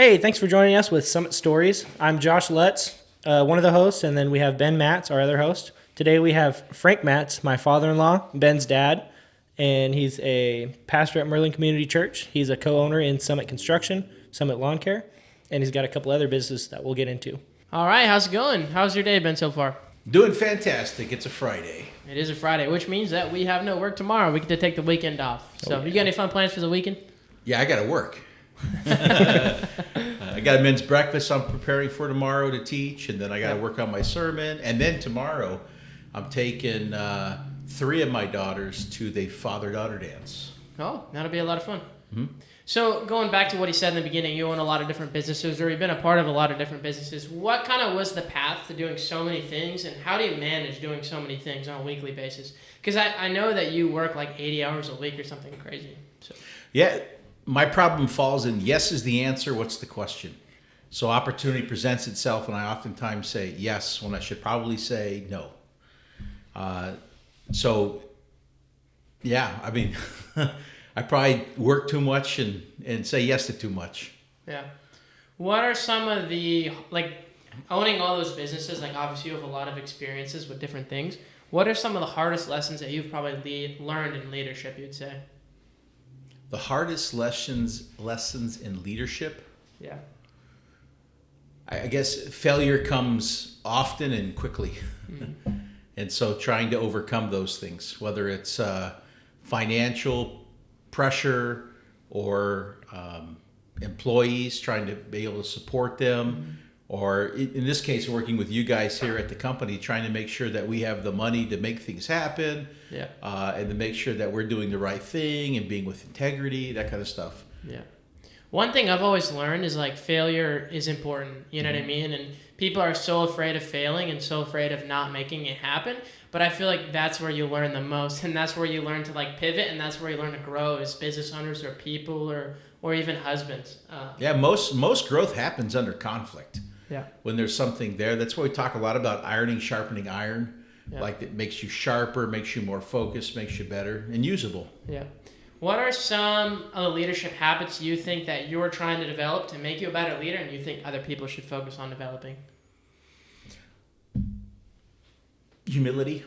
Hey, thanks for joining us with Summit Stories. I'm Josh Lutz, one of the hosts, and then we have Ben Matz, our other host. Today we have Frank Matz, my father-in-law, Ben's dad, and he's a pastor at Merlin Community Church. He's a co-owner in Summit Construction, Summit Lawn Care, and he's got a couple other businesses that we'll get into. All right, how's it going? How's your day been so far? Doing fantastic. It's a Friday. It is a Friday, which means that we have no work tomorrow. We get to take the weekend off. So, You got any fun plans for the weekend? Yeah, I got to work. I got a men's breakfast I'm preparing for tomorrow to teach, and then I got to work on my sermon. And then tomorrow, I'm taking 3 of my daughters to the father-daughter dance. Oh, that'll be a lot of fun. Mm-hmm. So going back to what he said in the beginning, you own a lot of different businesses, or you've been a part of a lot of different businesses. What kind of was the path to doing so many things, and how do you manage doing so many things on a weekly basis? Because I know that you work like 80 hours a week or something crazy. So. Yeah, my problem falls in yes is the answer, what's the question? So opportunity presents itself, and I oftentimes say yes when I should probably say no. Yeah, I mean... I probably work too much and say yes to too much. Yeah. What are some of the, owning all those businesses, obviously you have a lot of experiences with different things. What are some of the hardest lessons that you've probably learned in leadership, you'd say? The hardest lessons in leadership? Yeah. I guess failure comes often and quickly. Mm-hmm. And so trying to overcome those things, whether it's financial pressure or employees, trying to be able to support them, or in this case working with you guys here at the company, trying to make sure that we have the money to make things happen, and to make sure that we're doing the right thing and being with integrity, that kind of stuff. Yeah. One thing I've always learned is failure is important, you know what I mean? And people are so afraid of failing and so afraid of not making it happen. But I feel like that's where you learn the most, and that's where you learn to pivot, and that's where you learn to grow as business owners or people or even husbands. Most growth happens under conflict. Yeah. When there's something there, that's why we talk a lot about ironing, sharpening iron. Yeah. It makes you sharper, makes you more focused, makes you better and usable. Yeah. What are some of the leadership habits you think that you're trying to develop to make you a better leader, and you think other people should focus on developing? Humility,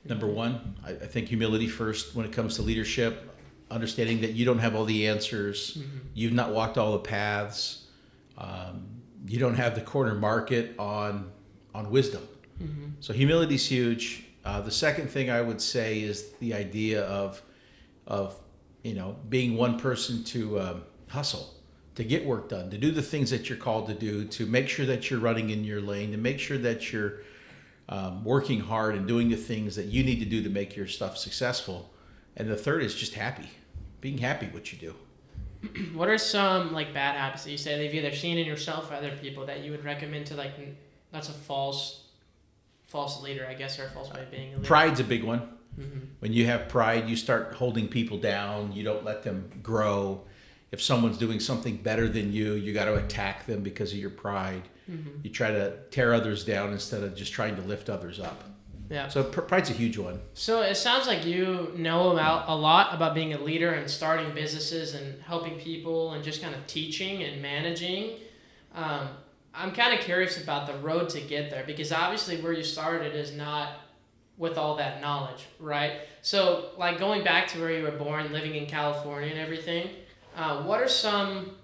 number one. I think humility first when it comes to leadership, understanding that you don't have all the answers, you've not walked all the paths, you don't have the corner market on wisdom. So humility is huge. The second thing I would say is the idea of being one person to hustle, to get work done, to do the things that you're called to do, to make sure that you're running in your lane, to make sure that you're working hard and doing the things that you need to do to make your stuff successful. And the third is just being happy what you do. What are some bad habits that you say they've either seen in yourself or other people that you would recommend to that's a false leader, I guess, or a false way of being a leader? Pride's a big one. When you have pride, you start holding people down. You don't let them grow. If someone's doing something better than you got to attack them because of your pride. You try to tear others down instead of just trying to lift others up. Yeah. So pride's a huge one. So it sounds like you know a lot about being a leader and starting businesses and helping people and just kind of teaching and managing. I'm kind of curious about the road to get there, because obviously where you started is not with all that knowledge, right? So going back to where you were born, living in California and everything, what are some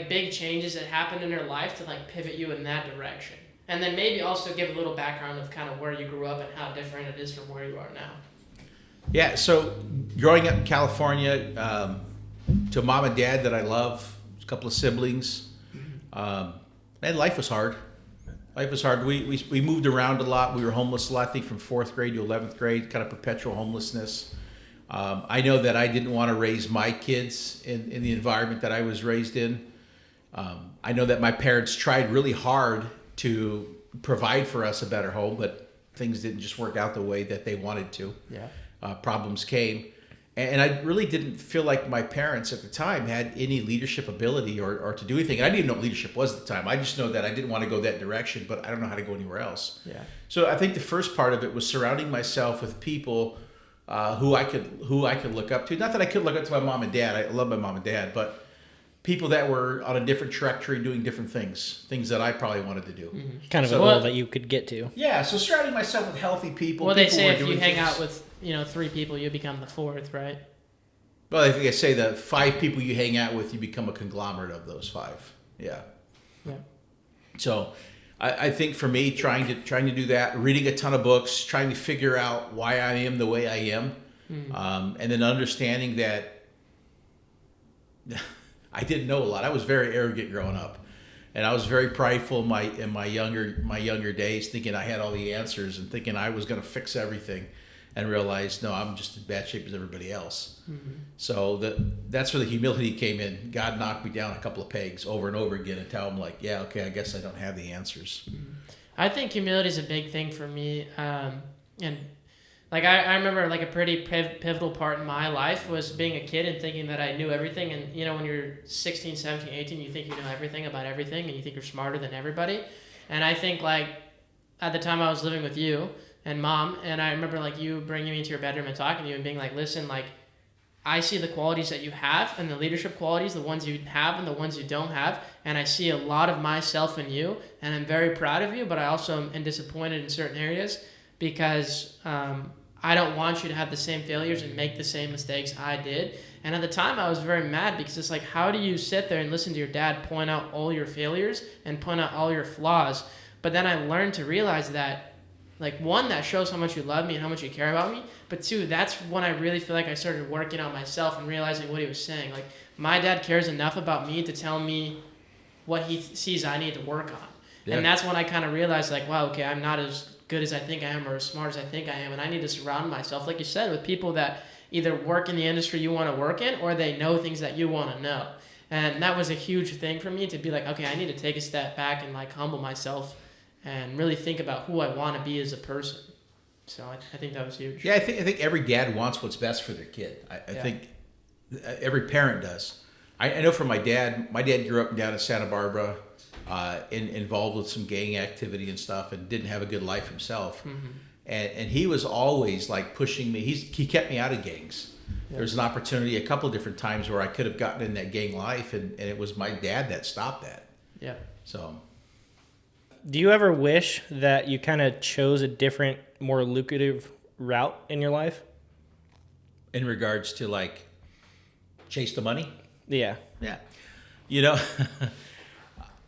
big changes that happened in your life to pivot you in that direction? And then maybe also give a little background of kind of where you grew up and how different it is from where you are now. Yeah, so growing up in California, to mom and dad that I love, a couple of siblings, man, life was hard. Life was hard. We moved around a lot. We were homeless a lot, I think from 4th grade to 11th grade, kind of perpetual homelessness. I know that I didn't want to raise my kids in the environment that I was raised in. I know that my parents tried really hard to provide for us a better home, but things didn't just work out the way that they wanted to. Yeah. Problems came. And I really didn't feel like my parents at the time had any leadership ability or to do anything. And I didn't even know what leadership was at the time. I just know that I didn't want to go that direction, but I don't know how to go anywhere else. Yeah. So I think the first part of it was surrounding myself with people who I could look up to. Not that I could look up to my mom and dad. I love my mom and dad, but people that were on a different trajectory doing different things that I probably wanted to do. Kind of a So- goal that you could get to. Yeah, so surrounding myself with healthy people. Well, they people say who are if you doing hang things- out with 3 people, you become the 4th, right? Well, I think I say the 5 people you hang out with, you become a conglomerate of those 5. Yeah. Yeah. So I think for me, trying to do that, reading a ton of books, trying to figure out why I am the way I am, and then understanding that I didn't know a lot. I was very arrogant growing up, and I was very prideful in my younger days, thinking I had all the answers and thinking I was going to fix everything, and realized no, I'm just in bad shape as everybody else. So that's where the humility came in. God knocked me down a couple of pegs over and over again, and tell him like, yeah, okay, I guess I don't have the answers. I think humility is a big thing for me, and like I remember like a pretty pivotal part in my life was being a kid and thinking that I knew everything. And when you're 16, 17, 18, you think you know everything about everything, and you think you're smarter than everybody. And I think like at the time I was living with you and Mom, and I remember like you bringing me into your bedroom and talking to you and being like, listen, like I see the qualities that you have and the leadership qualities, the ones you have and the ones you don't have. And I see a lot of myself in you, and I'm very proud of you, but I also am disappointed in certain areas because I don't want you to have the same failures and make the same mistakes I did. And at the time I was very mad because it's like, how do you sit there and listen to your dad point out all your failures and point out all your flaws? But then I learned to realize that, like, 1, that shows how much you love me and how much you care about me. But 2, that's when I really feel like I started working on myself and realizing what he was saying. Like, my dad cares enough about me to tell me what he sees I need to work on. Yeah. And that's when I kind of realized, like, wow, okay, I'm not as good as I think I am or as smart as I think I am. And I need to surround myself, like you said, with people that either work in the industry you want to work in or they know things that you want to know. And that was a huge thing for me to be like, okay, I need to take a step back and like humble myself and really think about who I want to be as a person. So I think that was huge. Yeah, I think every dad wants what's best for their kid. I think every parent does. I know for my dad grew up down in Santa Barbara, involved with some gang activity and stuff, and didn't have a good life himself. And he was always like pushing me. He kept me out of gangs. There was an opportunity a couple of different times where I could have gotten in that gang life, and it was my dad that stopped that. Yeah. So, Do you ever wish that you kind of chose a different, more lucrative route in your life? in regards to like chase the money, Yeah. yeah, you know.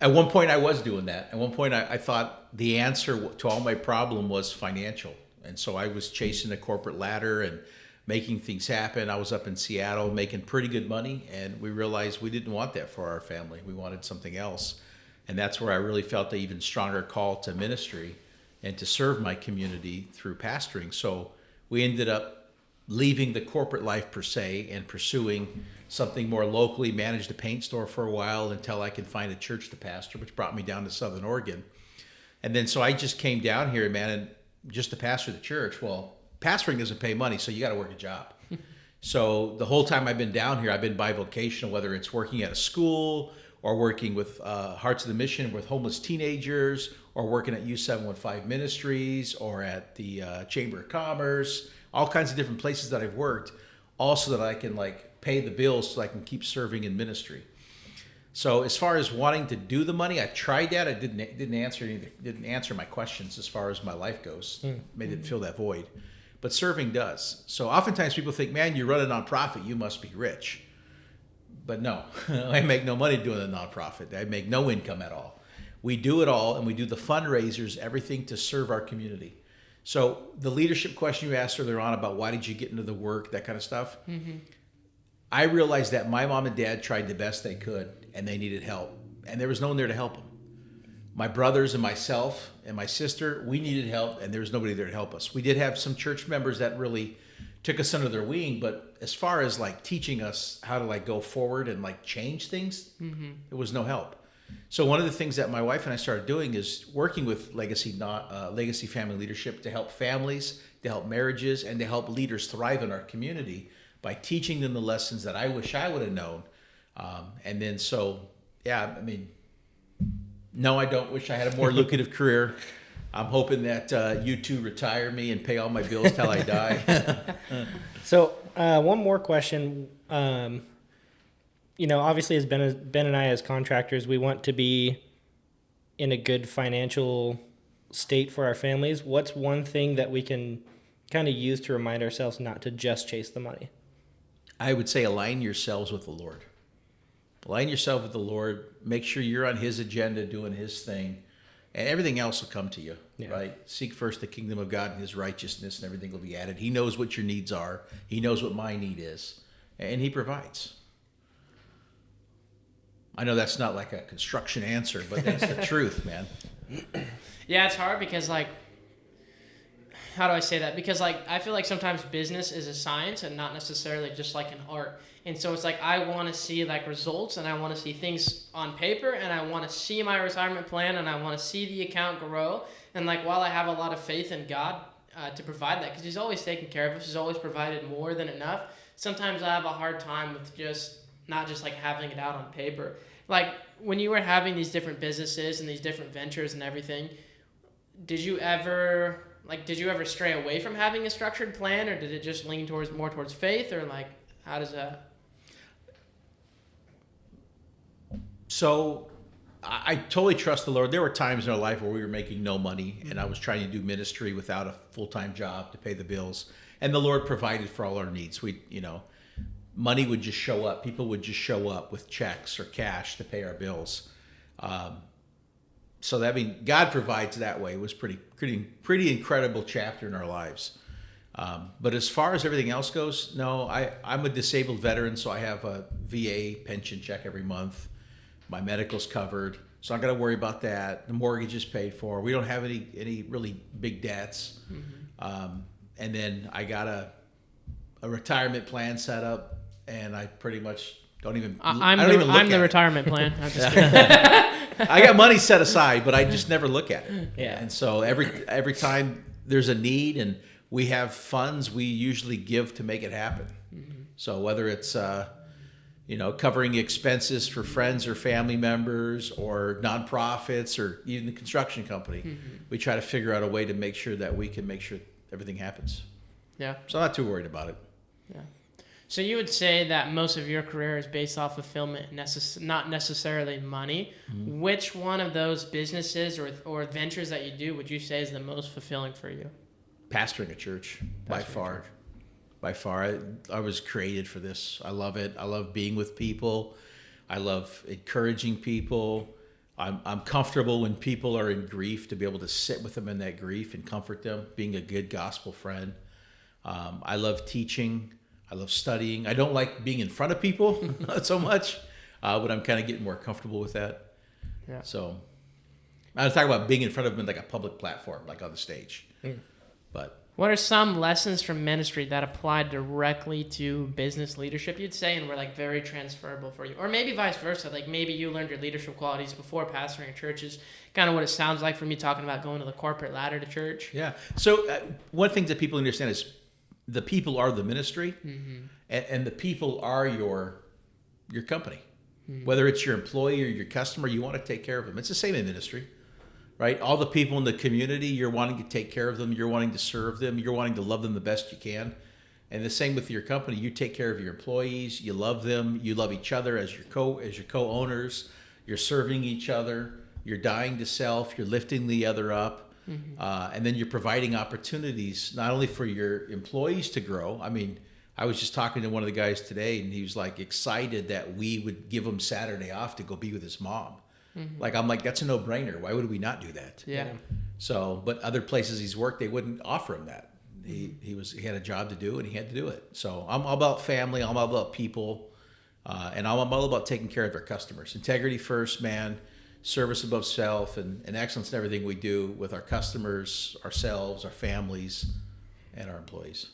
At one point I was doing that. At one point I thought the answer to all my problem was financial. And so I was chasing the corporate ladder and making things happen. I was up in Seattle making pretty good money, and we realized we didn't want that for our family. We wanted something else. And that's where I really felt an even stronger call to ministry and to serve my community through pastoring. So we ended up leaving the corporate life per se and pursuing something more locally, managed a paint store for a while until I could find a church to pastor, which brought me down to Southern Oregon. And then so I just came down here, man, and just to pastor the church. Well, pastoring doesn't pay money, so you got to work a job. So the whole time I've been down here, I've been bivocational, whether it's working at a school or working with Hearts of the Mission with homeless teenagers, or working at U715 Ministries, or at the Chamber of Commerce, all kinds of different places that I've worked, also that I can like pay the bills so I can keep serving in ministry. So as far as wanting to do the money, I tried that. I didn't answer my questions as far as my life goes. Made it fill that void. But serving does. So oftentimes people think, man, you run a nonprofit, you must be rich. But no, I make no money doing a nonprofit. I make no income at all. We do it all, and we do the fundraisers, everything to serve our community. So the leadership question you asked earlier on about why did you get into the work, that kind of stuff, I realized that my mom and dad tried the best they could, and they needed help. And there was no one there to help them. My brothers and myself and my sister, we needed help, and there was nobody there to help us. We did have some church members that really took us under their wing, but as far as like teaching us how to like go forward and like change things, there was no help. So one of the things that my wife and I started doing is working with legacy family leadership to help families, to help marriages, and to help leaders thrive in our community by teaching them the lessons that I wish I would have known. And then so, yeah, I mean, no, I don't wish I had a more lucrative career. I'm hoping that you two retire me and pay all my bills till I die. So one more question. obviously as Ben and I as contractors, we want to be in a good financial state for our families. What's one thing that we can kind of use to remind ourselves not to just chase the money? I would say align yourselves with the Lord. Align yourself with the Lord. Make sure you're on his agenda doing his thing, and everything else will come to you, right? Seek first the kingdom of God and his righteousness, and everything will be added. He knows what your needs are. He knows what my need is, and he provides. I know that's not like a construction answer, but that's the truth, man. Yeah, it's hard because, like, how do I say that? Because, like, I feel like sometimes business is a science and not necessarily just like an art. And so it's like I want to see, like, results, and I want to see things on paper, and I want to see my retirement plan, and I want to see the account grow. And, like, while I have a lot of faith in God to provide that, because he's always taken care of us, he's always provided more than enough, sometimes I have a hard time with just not just, like, having it out on paper. Like, when you were having these different businesses and these different ventures and everything, did you ever stray away from having a structured plan, or did it just lean more towards faith, or, like, how does that? So I totally trust the Lord. There were times in our life where we were making no money, and I was trying to do ministry without a full-time job to pay the bills, and the Lord provided for all our needs. Money would just show up. People would just show up with checks or cash to pay our bills. So that, God provides that way. It was pretty incredible chapter in our lives. But as far as everything else goes, no, I'm a disabled veteran, so I have a VA pension check every month. My medical's covered, so I'm not got to worry about that. The mortgage is paid for. We don't have any really big debts. Mm-hmm. And then I got a retirement plan set up, and I pretty much don't even. I'm the retirement plan. I'm just I got money set aside, but I just never look at it. Yeah. And so every time there's a need and we have funds, we usually give to make it happen. Mm-hmm. So whether it's covering expenses for friends or family members or nonprofits or even the construction company, mm-hmm. we try to figure out a way to make sure that we can make sure everything happens. Yeah. So I'm not too worried about it. Yeah. So you would say that most of your career is based off fulfillment, not necessarily money. Mm-hmm. Which one of those businesses or ventures that you do would you say is the most fulfilling for you? Pastoring a church, by far. By far. I was created for this. I love it. I love being with people. I love encouraging people. I'm comfortable when people are in grief to be able to sit with them in that grief and comfort them, being a good gospel friend. I love teaching. I love studying. I don't like being in front of people not so much, but I'm kind of getting more comfortable with that. Yeah. So I was talking about being in front of them in like a public platform, like on the stage. Mm. But what are some lessons from ministry that apply directly to business leadership, you'd say, and were like very transferable for you? Or maybe vice versa, like maybe you learned your leadership qualities before pastoring a church, is kind of what it sounds like for me talking about going to the corporate ladder to church. Yeah. So one thing that people understand is the people are the ministry, mm-hmm. and the people are your company. Mm-hmm. Whether it's your employee or your customer, you want to take care of them. It's the same in ministry. Right? All the people in the community, you're wanting to take care of them. You're wanting to serve them. You're wanting to love them the best you can. And the same with your company. You take care of your employees. You love them. You love each other as your co-owners. You're serving each other. You're dying to self. You're lifting the other up. Mm-hmm. And then you're providing opportunities not only for your employees to grow. I mean, I was just talking to one of the guys today, and he was like excited that we would give him Saturday off to go be with his mom. Mm-hmm. Like, I'm like, that's a no-brainer. Why would we not do that? Yeah. So, but other places he's worked, they wouldn't offer him that. He had a job to do, and he had to do it. So I'm all about family. I'm all about people. And I'm all about taking care of our customers. Integrity first, man. Service above self, and excellence in everything we do with our customers, ourselves, our families, and our employees.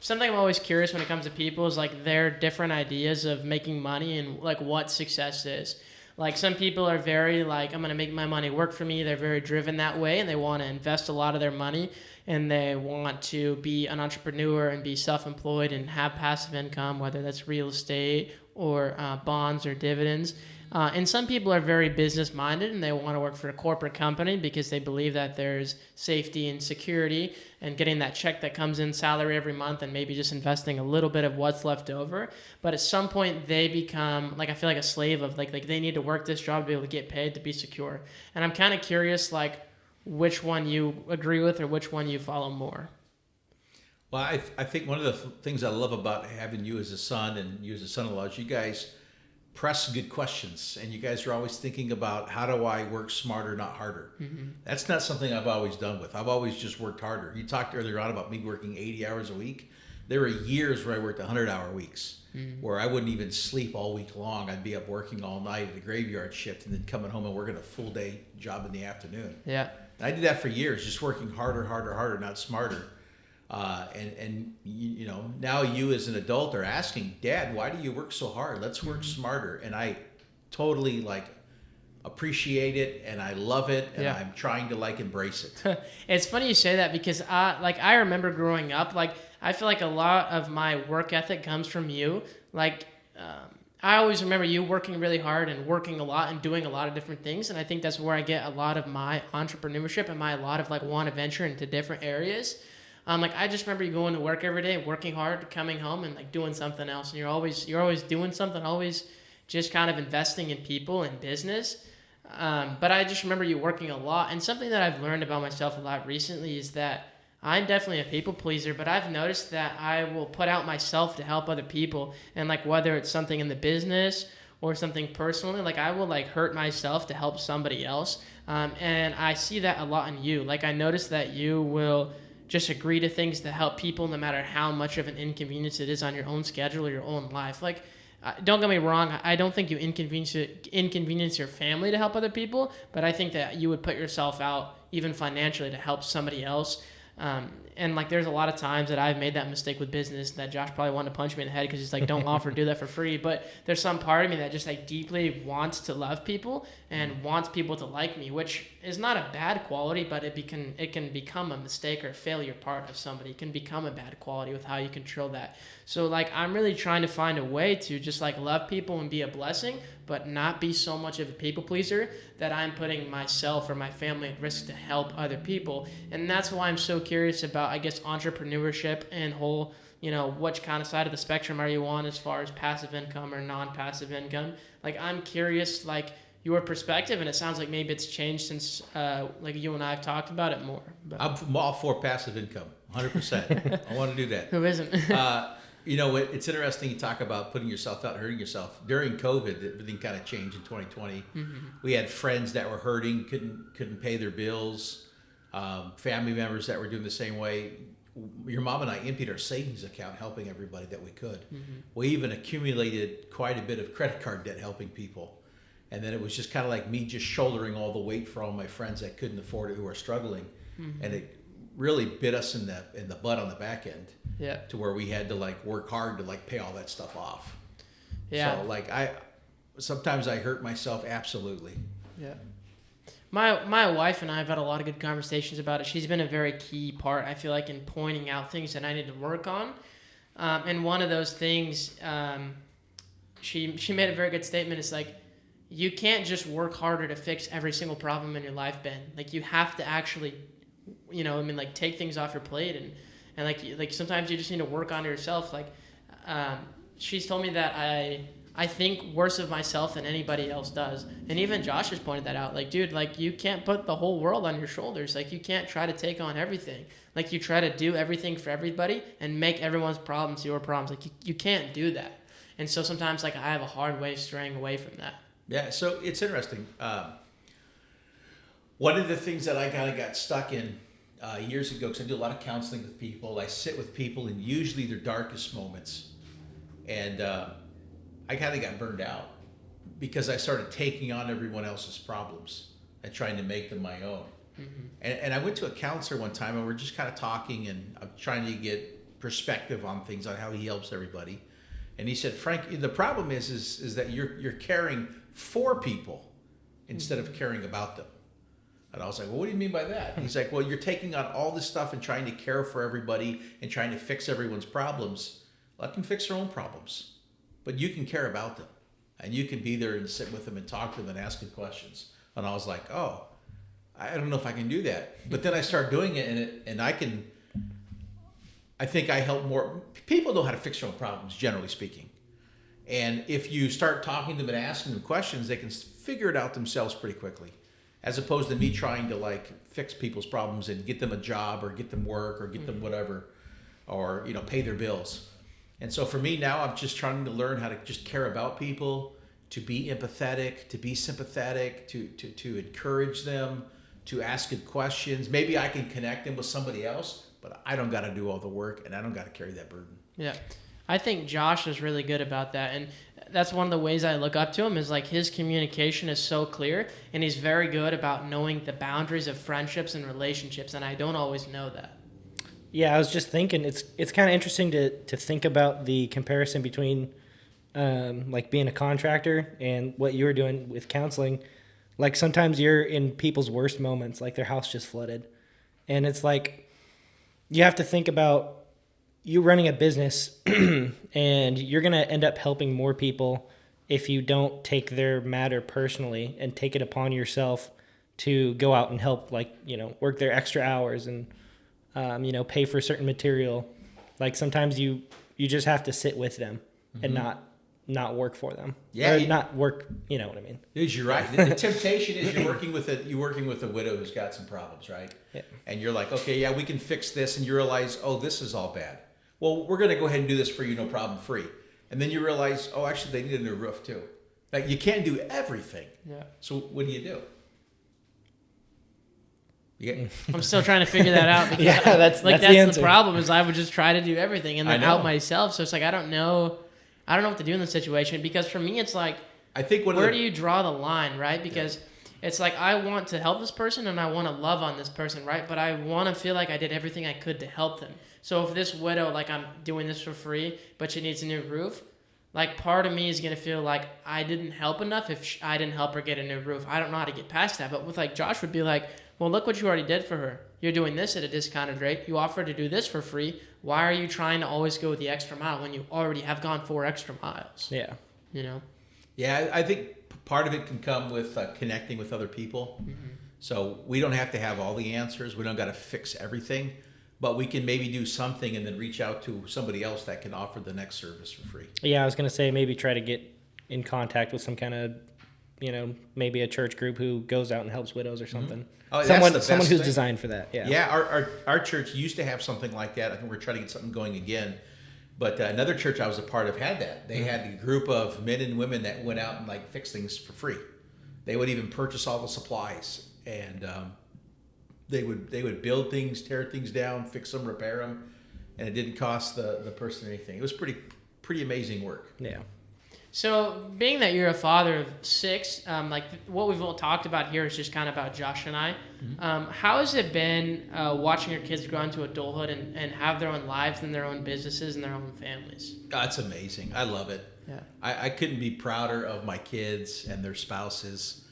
Something I'm always curious when it comes to people is like their different ideas of making money and like what success is. Like some people are very like, I'm going to make my money work for me. They're very driven that way, and they want to invest a lot of their money, and they want to be an entrepreneur and be self-employed and have passive income, whether that's real estate or bonds or dividends. And some people are very business minded and they want to work for a corporate company because they believe that there's safety and security and getting that check that comes in salary every month and maybe just investing a little bit of what's left over. But at some point they become like, I feel like a slave of like they need to work this job to be able to get paid to be secure. And I'm kind of curious, like which one you agree with or which one you follow more. Well, I think one of the things I love about having you as a son and you as a son-in-law is you guys press good questions, and you guys are always thinking about how do I work smarter, not harder. Mm-hmm. That's not something I've always done with. I've always just worked harder. You talked earlier on about me working 80 hours a week. There were years where I worked 100-hour weeks, where I wouldn't even sleep all week long. I'd be up working all night at a graveyard shift and then coming home and working a full day job in the afternoon. Yeah, and I did that for years, just working harder, not smarter. And you know, now you as an adult are asking, Dad, why do you work so hard? Let's work smarter. And I totally like appreciate it and I love it, and I'm trying to like embrace it. It's funny you say that because I remember growing up, like I feel like a lot of my work ethic comes from you. Like I always remember you working really hard and working a lot and doing a lot of different things, and I think that's where I get a lot of my entrepreneurship and a lot of like want to venture into different areas. Like I just remember you going to work every day, working hard, coming home and like doing something else. And you're always doing something, always just kind of investing in people and business. But I just remember you working a lot. And something that I've learned about myself a lot recently is that I'm definitely a people pleaser, but I've noticed that I will put out myself to help other people. And like whether it's something in the business or something personally, like I will like hurt myself to help somebody else. And I see that a lot in you. Like I noticed that you will just agree to things to help people no matter how much of an inconvenience it is on your own schedule or your own life. Like, don't get me wrong, I don't think you inconvenience your family to help other people, but I think that you would put yourself out even financially to help somebody else. And like there's a lot of times that I've made that mistake with business that Josh probably wanted to punch me in the head because he's like, don't offer to do that for free. But there's some part of me that just like deeply wants to love people and wants people to like me, which is not a bad quality, but it can become a mistake or a failure part of somebody. It can become a bad quality with how you control that. So like I'm really trying to find a way to just like love people and be a blessing, but not be so much of a people pleaser that I'm putting myself or my family at risk to help other people. And that's why I'm so curious about, I guess, entrepreneurship and whole, you know, which kind of side of the spectrum are you on as far as passive income or non-passive income? Like I'm curious, like your perspective, and it sounds like maybe it's changed since like you and I have talked about it more. But I'm all for passive income, 100%. I want to do that. who isn't? You know, it's interesting you talk about putting yourself out, hurting yourself. During COVID, everything kind of changed in 2020. Mm-hmm. We had friends that were hurting, couldn't pay their bills, family members that were doing the same way. Your mom and I emptied our savings account helping everybody that we could. Mm-hmm. We even accumulated quite a bit of credit card debt helping people. And then it was just kind of like me just shouldering all the weight for all my friends that couldn't afford it, who are struggling. Mm-hmm. And it really bit us in the butt on the back end. Yeah. To where we had to like work hard to like pay all that stuff off. Yeah. So like sometimes I hurt myself, absolutely. Yeah. My wife and I have had a lot of good conversations about it. She's been a very key part, I feel like, in pointing out things that I need to work on. And one of those things, she made a very good statement. It's like, you can't just work harder to fix every single problem in your life, Ben. Like you have to actually, you know, I mean, like take things off your plate and like sometimes you just need to work on yourself. Like she's told me that I think worse of myself than anybody else does. And even Josh has pointed that out. Like, dude, like you can't put the whole world on your shoulders. Like you can't try to take on everything. Like you try to do everything for everybody and make everyone's problems your problems. Like you can't do that. And so sometimes like I have a hard way of straying away from that. Yeah, so it's interesting. One of the things that I kind of got stuck in years ago, because I do a lot of counseling with people, I sit with people in usually their darkest moments. And I kind of got burned out because I started taking on everyone else's problems and trying to make them my own. Mm-hmm. And I went to a counselor one time and we're just kind of talking and I'm trying to get perspective on things, on how he helps everybody. And he said, Frank, the problem is that you're caring for people instead of caring about them. And I was like, well, what do you mean by that? He's like, well, you're taking on all this stuff and trying to care for everybody and trying to fix everyone's problems. Let them fix their own problems. but you can care about them, and you can be there and sit with them and talk to them and ask them questions. And I was like, oh, I don't know if I can do that. But then I started doing it, and I think I help more. People know how to fix their own problems, generally speaking. And if you start talking to them and asking them questions, they can figure it out themselves pretty quickly, as opposed to me trying to like fix people's problems and get them a job or get them work or get them whatever, or pay their bills. And so for me now, I'm just trying to learn how to just care about people, to be empathetic, to be sympathetic, to encourage them, to ask good questions. Maybe I can connect them with somebody else, but I don't got to do all the work, and I don't got to carry that burden. Yeah. I think Josh is really good about that. And that's one of the ways I look up to him is like his communication is so clear, and he's very good about knowing the boundaries of friendships and relationships. And I don't always know that. Yeah, I was just thinking it's kind of interesting to think about the comparison between like being a contractor and what you were doing with counseling. Like sometimes you're in people's worst moments, like their house just flooded. And it's like you have to think about you running a business and you're going to end up helping more people if you don't take their matter personally and take it upon yourself to go out and help, like, work their extra hours and, pay for certain material. Like sometimes you just have to sit with them and not work for them. Yeah. Or not work, you know what I mean? You're right. The temptation is you're working with a widow who's got some problems, right? Yeah. And you're like, okay, yeah, we can fix this. And you realize, oh, this is all bad. Well, we're going to go ahead and do this for you, no problem, free. And then you realize, oh, actually, they need a new roof too. Like you can't do everything. Yeah. So what do? I'm still trying to figure that out. Because that's the problem is I would just try to do everything and then out myself. So it's like I don't know what to do in this situation, because for me it's like, I think where do you draw the line, right? Because it's like I want to help this person and I want to love on this person, right? But I want to feel like I did everything I could to help them. So if this widow, like I'm doing this for free, but she needs a new roof, like part of me is going to feel like I didn't help enough if I didn't help her get a new roof. I don't know how to get past that. But with like Josh would be like, well, look what you already did for her. You're doing this at a discounted rate. You offered to do this for free. Why are you trying to always go the extra mile when you already have gone 4 extra miles? Yeah. Yeah, I think part of it can come with connecting with other people. Mm-hmm. So we don't have to have all the answers. We don't got to fix everything. But we can maybe do something and then reach out to somebody else that can offer the next service for free. Yeah, I was going to say maybe try to get in contact with some kind of, maybe a church group who goes out and helps widows or something. Mm-hmm. Oh, someone who's designed for that. Yeah. Yeah, our church used to have something like that. I think we're trying to get something going again. But another church I was a part of had that. They had a group of men and women that went out and like fix things for free. They would even purchase all the supplies, and they would build things, tear things down, fix them, repair them, and it didn't cost the person anything. It was pretty amazing work. Yeah. So being that you're a father of 6, like what we've all talked about here is just kind of about Josh and I. Mm-hmm. How has it been watching your kids grow into adulthood and have their own lives and their own businesses and their own families? It's amazing. I love it. Yeah. I couldn't be prouder of my kids and their spouses.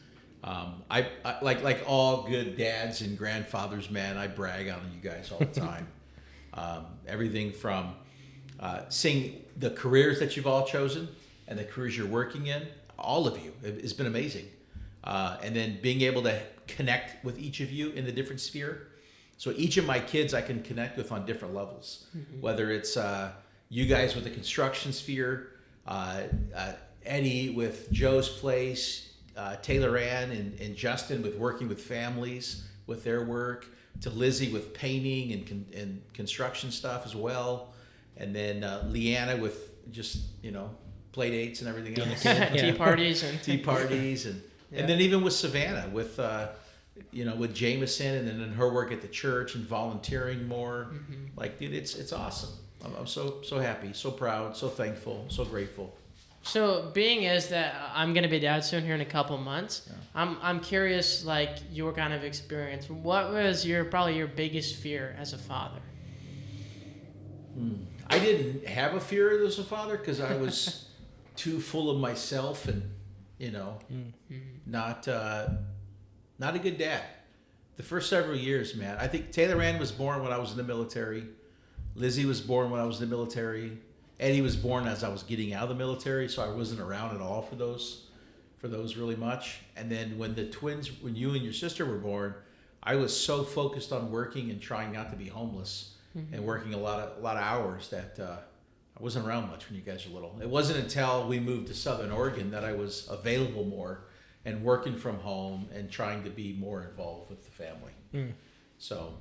I like all good dads and grandfathers, man, I brag on you guys all the time. Everything from seeing the careers that you've all chosen and the careers you're working in, all of you, it's been amazing. And then being able to connect with each of you in the different sphere. So each of my kids I can connect with on different levels, whether it's you guys with the construction sphere, Eddie with Joe's place, Taylor Ann and Justin with working with families with their work, to Lizzie with painting and construction stuff as well, and then Leanna with just play dates and everything else. Tea parties and then even with Savannah with with Jameson, and then her work at the church and volunteering more. Mm-hmm. Like, dude, it's awesome. I'm so happy, so proud, so thankful, so grateful. So being is that I'm going to be dad soon here in a couple months, yeah. I'm curious, like, your kind of experience. What was probably your biggest fear as a father? I didn't have a fear as a father because I was too full of myself and, not a good dad. The first several years, man. I think Taylor Ann was born when I was in the military. Lizzie was born when I was in the military. Eddie was born as I was getting out of the military, so I wasn't around at all for those really much. And then when you and your sister were born, I was so focused on working and trying not to be homeless and working a lot of hours that I wasn't around much when you guys were little. It wasn't until we moved to Southern Oregon that I was available more and working from home and trying to be more involved with the family. So,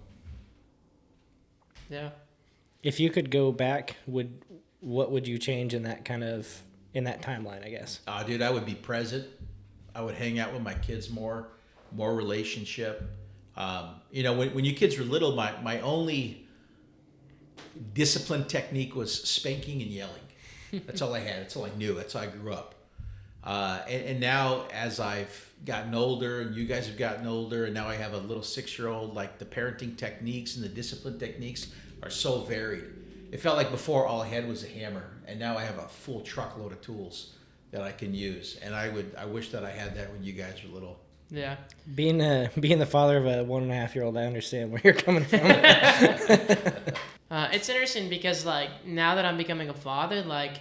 Yeah. If you could go back, what would you change in that timeline, I guess? dude, I would be present. I would hang out with my kids more relationship. When you kids were little, my only discipline technique was spanking and yelling. That's all I had. That's all I knew. That's how I grew up. And now as I've gotten older and you guys have gotten older and now I have a little 6-year-old, like the parenting techniques and the discipline techniques are so varied. It felt like before all I had was a hammer and now I have a full truckload of tools that I can use. And I wish that I had that when you guys were little. Yeah. Being the father of a 1.5-year-old, I understand where you're coming from. It's interesting because like now that I'm becoming a father, like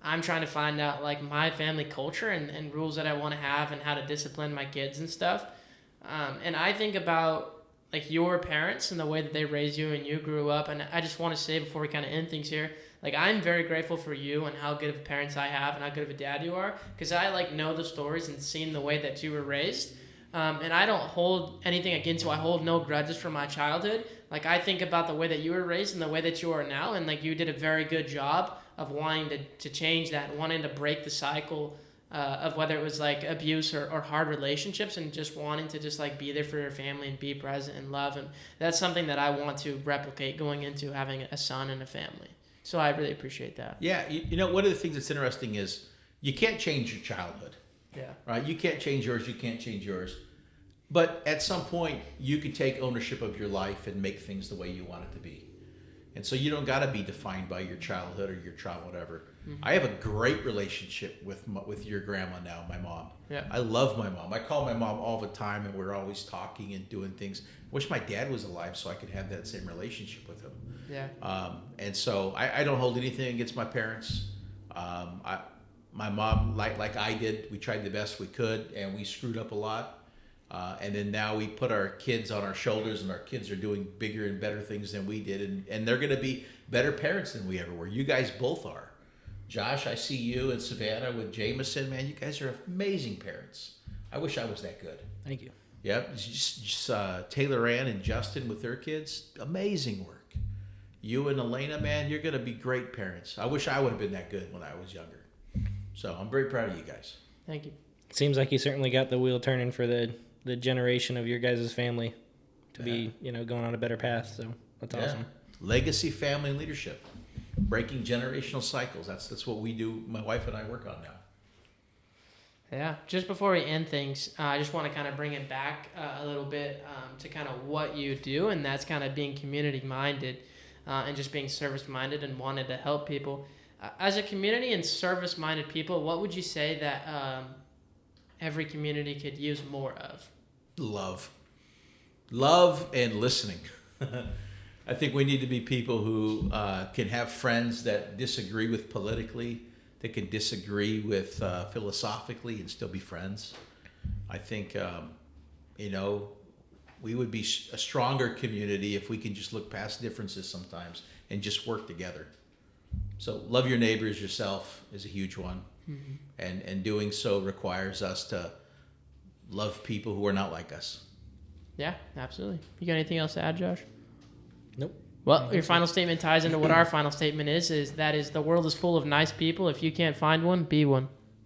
I'm trying to find out like my family culture and rules that I want to have and how to discipline my kids and stuff. And I think about like your parents and the way that they raised you and you grew up. And I just want to say before we kind of end things here, like I'm very grateful for you and how good of parents I have and how good of a dad you are, because I like know the stories and seen the way that you were raised. And I don't hold anything against you. I hold no grudges from my childhood. Like I think about the way that you were raised and the way that you are now, and like you did a very good job of wanting to change that, wanting to break the cycle of whether it was like abuse or hard relationships, and just wanting to just like be there for your family and be present and love. And that's something that I want to replicate going into having a son and a family. So I really appreciate that. Yeah, one of the things that's interesting is you can't change your childhood. Yeah. Right? You can't change yours. You can't change yours. But at some point, you can take ownership of your life and make things the way you want it to be. And so you don't got to be defined by your childhood or your trauma, whatever. I have a great relationship with your grandma now, my mom. Yeah. I love my mom. I call my mom all the time, and we're always talking and doing things. Wish my dad was alive so I could have that same relationship with him. Yeah. And so I don't hold anything against my parents. My mom, like I did, we tried the best we could, and we screwed up a lot. And then now we put our kids on our shoulders, and our kids are doing bigger and better things than we did. And they're going to be better parents than we ever were. You guys both are. Josh, I see you and Savannah with Jameson. Man, you guys are amazing parents. I wish I was that good. Thank you. Yep. Just Taylor Ann and Justin with their kids. Amazing work. You and Elena, man, you're going to be great parents. I wish I would have been that good when I was younger. So I'm very proud of you guys. Thank you. Seems like you certainly got the wheel turning for the generation of your guys' family to be, going on a better path. So that's awesome. Legacy, family, and leadership. Breaking generational cycles. That's what we do. My wife and I work on now. Yeah. Just before we end things, I just want to kind of bring it back a little bit to kind of what you do, and that's kind of being community-minded and just being service-minded and wanting to help people. As a community and service-minded people, what would you say that every community could use more of? Love and listening. I think we need to be people who can have friends that disagree with politically, that can disagree with philosophically and still be friends. I think, we would be a stronger community if we can just look past differences sometimes and just work together. So love your neighbors yourself is a huge one. Mm-hmm. And doing so requires us to love people who are not like us. Yeah, absolutely. You got anything else to add, Josh? Nope. Well, your final statement ties into what our final statement is that the world is full of nice people. If you can't find one, be one.